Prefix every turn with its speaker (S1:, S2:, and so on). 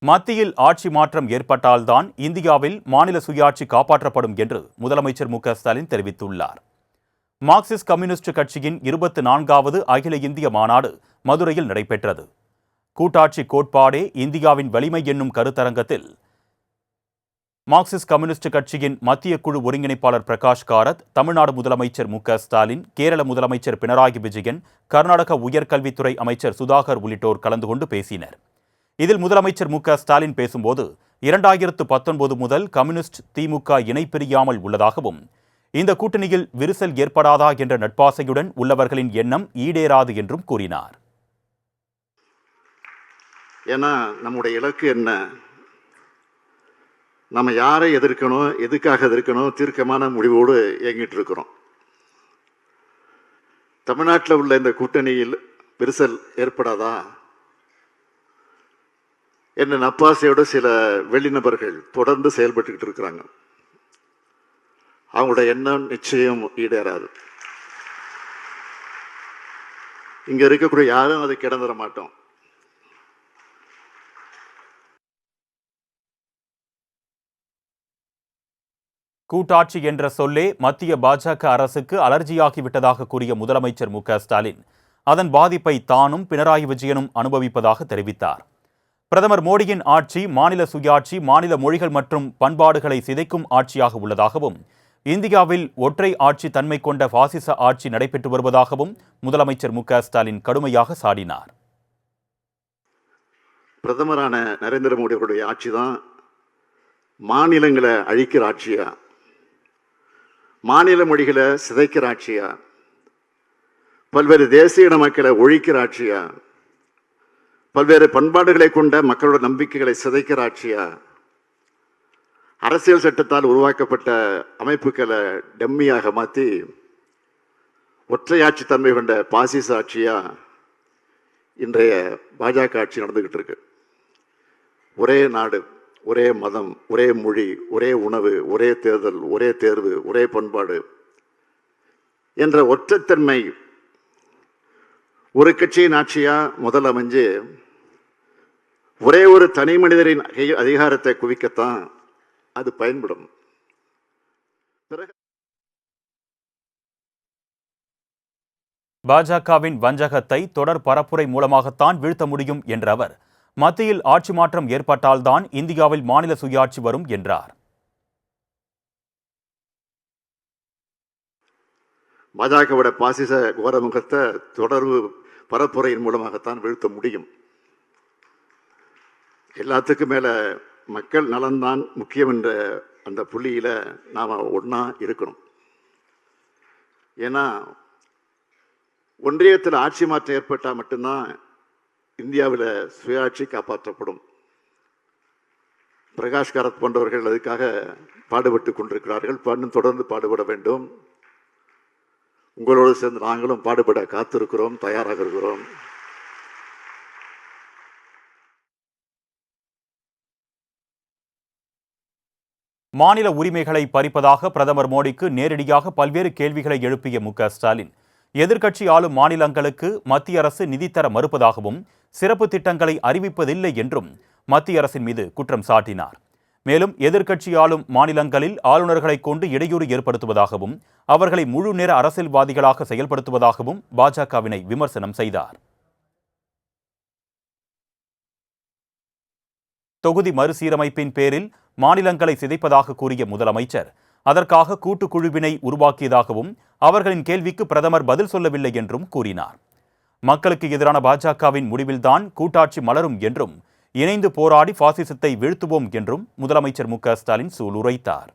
S1: மத்தியில் ஆட்சி மாற்றம் ஏற்பட்டால்தான் இந்தியாவில் மாநில சுயாட்சி காப்பாற்றப்படும் என்று முதலமைச்சர் மு க ஸ்டாலின் தெரிவித்துள்ளார். மார்க்சிஸ்ட் கம்யூனிஸ்ட் கட்சியின் 24வது அகில இந்திய மாநாடு மதுரையில் நடைபெற்றது. கூட்டாட்சி கோட்பாடே இந்தியாவின் வலிமை என்னும் கருத்தரங்கத்தில் மார்க்சிஸ்ட் கம்யூனிஸ்ட் கட்சியின் மத்திய குழு ஒருங்கிணைப்பாளர் பிரகாஷ் காரத், தமிழ்நாடு முதலமைச்சர் மு க ஸ்டாலின், கேரள முதலமைச்சர் பினராயி விஜயன், கர்நாடக உயர்கல்வித்துறை அமைச்சர் சுதாகர் உள்ளிட்டோர் கலந்து கொண்டு பேசினர். இதில் முதலமைச்சர் மு க ஸ்டாலின் பேசும்போது 2019 முதல் கம்யூனிஸ்ட் திமுக இணைப்பிரியாமல் உள்ளதாகவும், இந்த கூட்டணியில் விரிசல் ஏற்படாதா என்ற நட்பாசையுடன் உள்ளவர்களின் எண்ணம் ஈடேறாது என்றும் கூறினார்.
S2: ஏன்னா நம்முடைய இலக்கு என்ன, நம்ம யாரை எதிர்க்கணும், எதுக்காக எதிர்க்கணும், தீர்க்கமான முடிவோடு இயங்கிட்டு இருக்கிறோம். தமிழ்நாட்டில் உள்ள இந்த கூட்டணியில் விரிசல் ஏற்படாதா என்ற நப்பாசையோடு சில வெளிநபர்கள் தொடர்ந்து செயல்பட்டுக்கிட்டு இருக்கிறாங்க. அவங்களோட எண்ணம் நிச்சயம் ஈடேறாது. இங்க இருக்கக்கூடிய யாரும் அதை கிடந்துட மாட்டோம்.
S1: கூட்டாட்சி என்ற சொல்லே மத்திய பாஜக அரசுக்கு அலர்ஜியாகிவிட்டதாக கூறிய முதலமைச்சர் மு க ஸ்டாலின், அதன் பாதிப்பை தானும் பினராயி விஜயனும் அனுபவிப்பதாக தெரிவித்தார். பிரதமர் மோடியின் ஆட்சி மாநில சுயாட்சி, மாநில மொழிகள் மற்றும் பண்பாடுகளை சிதைக்கும் ஆட்சியாக உள்ளதாகவும், இந்தியாவில் ஒற்றை ஆட்சி தன்மை கொண்ட பாசிச ஆட்சி நடைபெற்று வருவதாகவும் முதலமைச்சர் மு க ஸ்டாலின் கடுமையாக சாடினார்.
S2: பிரதமரான நரேந்திர மோடி அவருடைய ஆட்சி தான் மாநிலங்களை அழிக்கிற ஆட்சியா, மாநில மொழிகளை சிதைக்கிற ஆட்சியா, பல்வேறு தேசிய இன மக்களை ஒழிக்கிற ஆட்சியா, பல்வேறு பண்பாடுகளை கொண்ட மக்களோட நம்பிக்கைகளை சிதைக்கிற ஆட்சியா, அரசியல் சட்டத்தால் உருவாக்கப்பட்ட அமைப்புகளை டம்மியாக மாற்றி ஒற்றையாட்சி தன்மை கொண்ட பாசிச ஆட்சியா இன்றைய பாஜக ஆட்சி நடந்துகிட்டு இருக்கு. ஒரே நாடு, ஒரே மதம், ஒரே மொழி, ஒரே உணவு, ஒரே தேர்தல், ஒரே தேர்வு, ஒரே பண்பாடு என்ற ஒற்றைத்தன்மை ஒரு கட்சியின் ஆட்சியா முதல் அமைஞ்சு ஒரே ஒரு தனி மனிதரின் அதிகாரத்தை குவிக்கத்தான் அது பயன்படும்.
S1: பாஜகவின் வஞ்சகத்தை தொடர் பரப்புரை மூலமாகத்தான் வீழ்த்த முடியும் என்ற அவர், மத்தியில் ஆட்சி மாற்றம் ஏற்பட்டால்தான் இந்தியாவில் மாநில சுயாட்சி வரும் என்றார்.
S2: பாஜகவோட பாசிச கோரமுகத்தை தொடர்பு பரப்புரையின் மூலமாகத்தான் வீழ்த்த முடியும். எல்லாத்துக்கும் மேல மக்கள் நலன்தான் முக்கியம் என்ற அந்த புள்ளியில நாம ஒன்னா இருக்கணும். ஏன்னா ஒன்றியத்தில் ஆட்சி மாற்றம் ஏற்பட்டால் மட்டும்தான் இந்தியாவில் சுயாட்சி காப்பாற்றப்படும். பிரகாஷ் காரத் போன்றவர்கள் அதுக்காக பாடுபட்டு கொண்டிருக்கிறார்கள். தொடர்ந்து பாடுபட வேண்டும். உங்களோடு சேர்ந்து நாங்களும் பாடுபட காத்திருக்கிறோம், தயாராக இருக்கிறோம்.
S1: மாநில உரிமைகளை பறிப்பதாக பிரதமர் மோடிக்கு நேரடியாக பல்வேறு கேள்விகளை எழுப்பிய மு க ஸ்டாலின், எதிர்க்கட்சி ஆளும் மாநிலங்களுக்கு மத்திய அரசு நிதி தர மறுப்பதாகவும், சிறப்பு திட்டங்களை அறிவிப்பதில்லை என்றும் மத்திய அரசின் மீது குற்றம் சாட்டினார். மேலும் எதிர்க்கட்சி ஆளும் மாநிலங்களில் ஆளுநர்களை கொண்டு இடையூறு ஏற்படுத்துவதாகவும், அவர்களை முழு நேர அரசியல்வாதிகளாக செயல்படுத்துவதாகவும் பாஜகவினை விமர்சனம் செய்தார். தொகுதி மறுசீரமைப்பின் பேரில் மாநிலங்களை சிதைப்பதாக கூறிய முதலமைச்சர், அதற்காக கூட்டுக்குழுவினை உருவாக்கியதாகவும், அவர்களின் கேள்விக்கு பிரதமர் பதில் சொல்லவில்லை என்றும் கூறினார். மக்களுக்கு எதிரான பாஜகவின் முடிவில்தான் கூட்டாட்சி மலரும் என்றும், இணைந்து போராடி பாசிசத்தை வீழ்த்துவோம் என்றும் முதலமைச்சர் மு க ஸ்டாலின் சூளுரைத்தார்.